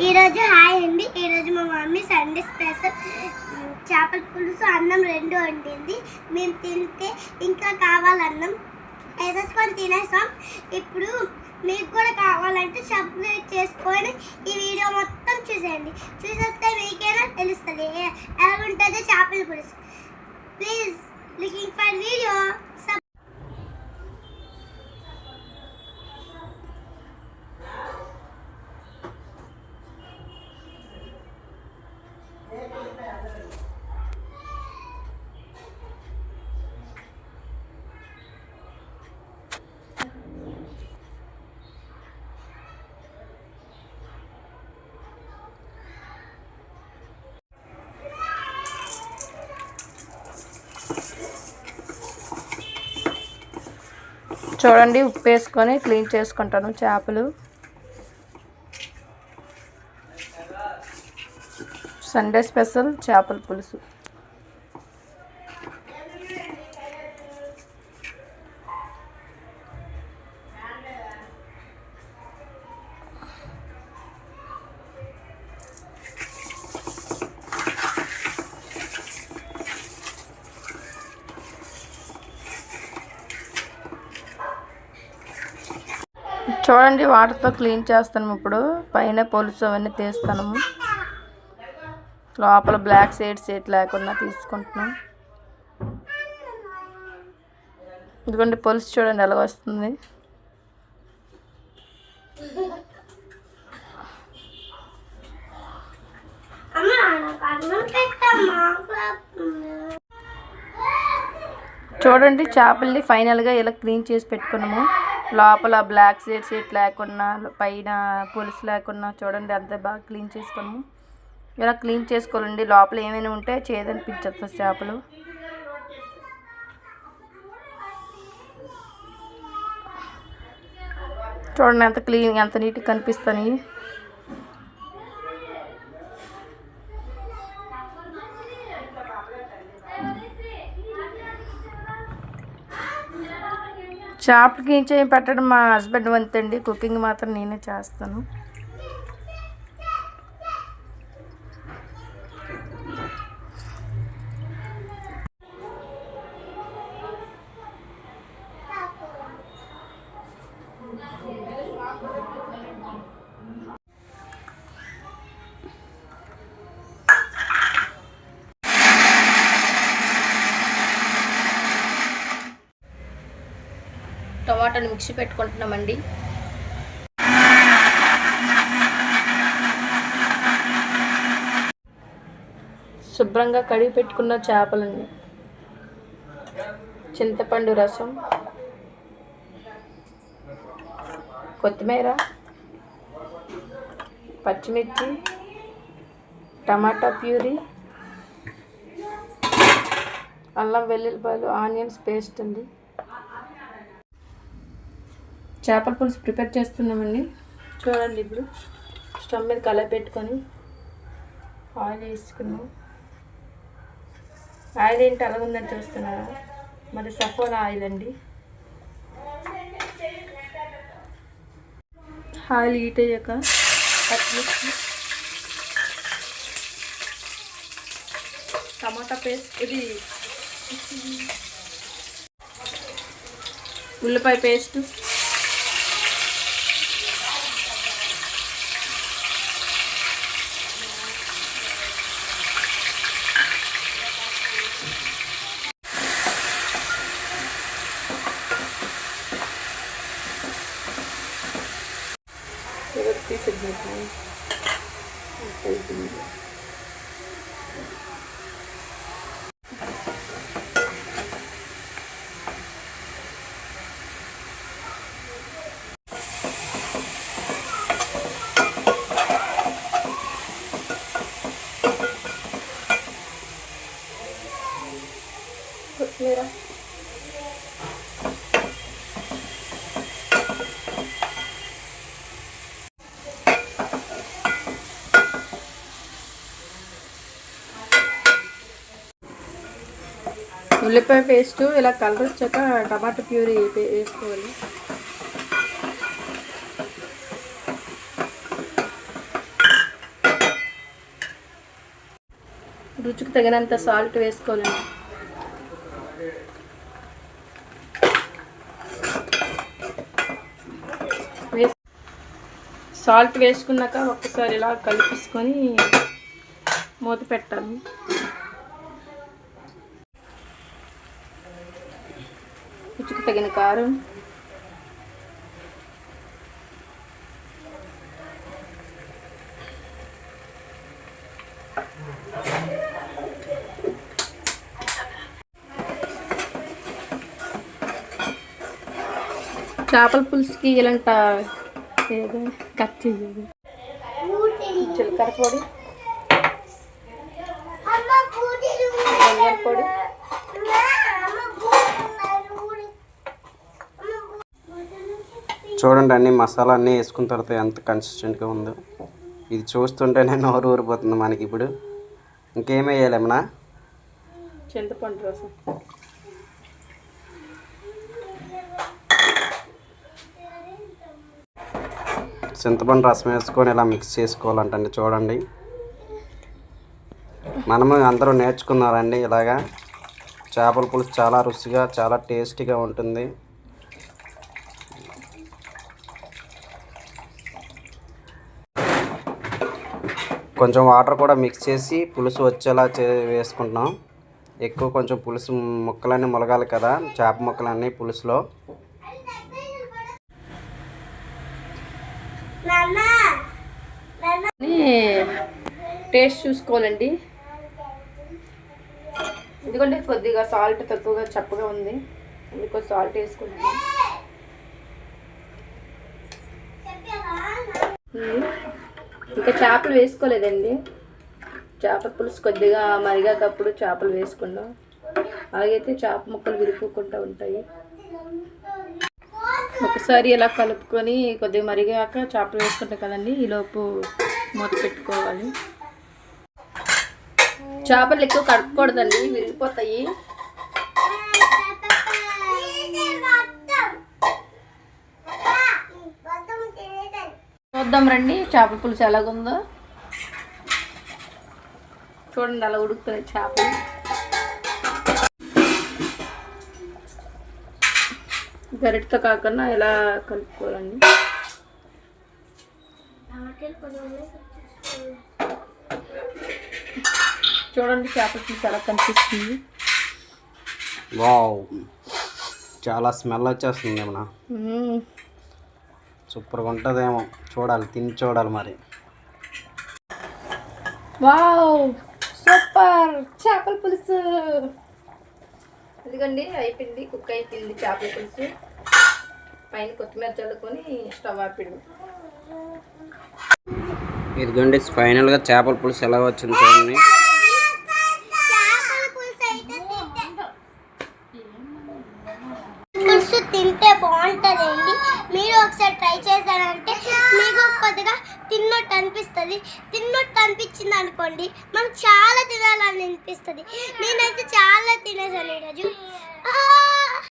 ఈరోజు హాయ్ అండి. ఈరోజు మా మమ్మీ సండే స్పెషల్ చేపల పులుసు అన్నం రెండు వండింది. మేము తింటే ఇంకా కావాలన్నం వేసేసుకొని తినేసాం. ఇప్పుడు మీకు కూడా కావాలంటే సబ్స్క్రైబ్ చేసుకొని ఈ వీడియో మొత్తం చూసేయండి. చూసేస్తే మీకైనా తెలుస్తుంది ఎలా ఉంటుందో చేపల పులుసు. Please looking for video. చూడండి, ఉప్పు వేసుకొని క్లీన్ చేసుకుంటాను చేపలు. సండే స్పెషల్ చేపల పులుసు. చూడండి, వాటర్తో క్లీన్ చేస్తాము. ఇప్పుడు పైన పులుసు అవన్నీ తీస్తాము. లోపల బ్లాక్ సైడ్స్ లేకుండా తీసుకుంటున్నాం. ఇదిగోండి పులుసు చూడండి ఎలా వస్తుంది. చూడండి, చేపల్ని ఫైనల్గా ఇలా క్లీన్ చేసి పెట్టుకున్నాము. లోపల బ్లాక్ సైడ్స్ లేకుండా, పైన పులుసు లేకుండా చూడండి అంత బాగా క్లీన్ చేసుకున్నాము. ఇలా క్లీన్ చేసుకోవాలండి. లోపల ఏమైనా ఉంటే చేదనిపించదు చేపలు. చూడండి ఎంత క్లీన్, ఎంత నీట్గా కనిపిస్తాయి. చేపలకి ఏం పెట్టడం మా హస్బెండ్ వంతండి. కుకింగ్ మాత్రం నేనే చేస్తాను. టమాటాలు మిక్సీ పెట్టుకుంటున్నామండి. శుభ్రంగా కడిగి పెట్టుకున్న చేపలండి. చింతపండు రసం, కొత్తిమీర, పచ్చిమిర్చి, టమాటా ప్యూరీ, అల్లం వెల్లుల్లిపాయలు, ఆనియన్స్ పేస్ట్ అండి. చేపల పులుసు ప్రిపేర్ చేస్తున్నామండి. చూడండి, ఇప్పుడు స్టవ్ మీద కళాయి పెట్టుకొని ఆయిల్ వేసుకున్నాం. ఆయిల్ ఏంటి అలా ఉందని చూస్తున్నారా? మరి సఫోలా ఆయిల్ అండి. ఆయిల్ హీట్ అయ్యాక పచ్చిమిర్చి, టమాటా పేస్ట్, ఇది ఉల్లిపాయ పేస్ట్, కొత్తిమీర, ఉల్లిపాయ పేస్టు ఇలా కలర్ వచ్చాక టమాటా ప్యూరీ వేసుకోవాలి. రుచికి తగినంత సాల్ట్ వేసుకోవాలండి. సాల్ట్ వేసుకున్నాక ఒక్కసారి ఇలా కలిపేసుకొని మూత పెట్టాలి. రుచికి తగిన కారం, చేపల పులుసుకి ఇలాంట కత్తి జీలకర్ర పొడి, ధనియాల పొడి, చూడండి అన్ని మసాలా అన్నీ వేసుకున్న తర్వాత ఎంత కన్సిస్టెంట్గా ఉందో. ఇది చూస్తుంటేనే నోరు ఊరిపోతుంది మనకి. ఇప్పుడు ఇంకేం వేయాలేమన్నా? చింతపండు రసం, చింతపండు రసం వేసుకొని ఇలా మిక్స్ చేసుకోవాలంటండి. చూడండి, మనము అందరూ నేర్చుకున్నారండి ఇలాగా. చేపల పులుసు చాలా రుచిగా చాలా టేస్టీగా ఉంటుంది. కొంచెం వాటర్ కూడా మిక్స్ చేసి పులుసు వచ్చేలా వేసుకుంటున్నాం. ఎక్కువ కొంచెం పులుసు ముక్కలన్నీ ములగాలి కదా, చేప ముక్కలన్నీ పులుసులో. టేస్ట్ చూసుకోవాలండి. ఎందుకంటే కొద్దిగా సాల్ట్ తక్కువగా చప్పగా ఉంది, అందుకో సాల్ట్ వేసుకుంటున్నాం. ఇంకా చేపలు వేసుకోలేదండి. చేపల పులుసు కొద్దిగా మరిగాకప్పుడు చేపలు వేసుకున్నాం. అలాగైతే చేప ముక్కలు విరిగిపోకుండా ఉంటాయి. ఒకసారి ఇలా కలుపుకొని కొద్దిగా మరిగాక చేపలు వేసుకుంటాం కదండి. ఈలోపు మూత పెట్టుకోవాలి. చేపలు ఎక్కువ కడుక్కోకూడదండి, విరిగిపోతాయి. చూద్దాం రండి చేపల పులుసు ఎలాగుందో. చూడండి అలా ఉడుకుతుంది చేపలు. గరిటతో కాకుండా ఇలా కలుపుకోవాలండి. చూడండి చేపల పులుసు ఎలా కనిపిస్తుంది. వావ్, చాలా స్మెల్ వచ్చేస్తుంది ఏమన్నా. సూపర్గా ఉంటుందేమో. చూడాలి, తిని చూడాలి మరి. వావ్, సూపర్ చేపల పులుసు. ఎందుకండి అయిపోయింది, కుక్ అయిపోయింది చేపల పులుసు. పైన కొత్తిమీర చల్లుకొని స్టవ్ ఆపిడు. ఇదిగోండి ఫైనల్గా చేపల పులుసు ఎలా వచ్చింది చూడండి. పులుసు తింటే బాగుంటుందండి. మీరు ఒకసారి ట్రై చేశారంటే మీకు కొద్దిగా తిన్నట్టు అనిపిస్తుంది. తిన్నట్టు అనిపించింది అనుకోండి, మనకు చాలా తినాలని అనిపిస్తుంది. నేనైతే చాలా తినేసాను ఈరోజు.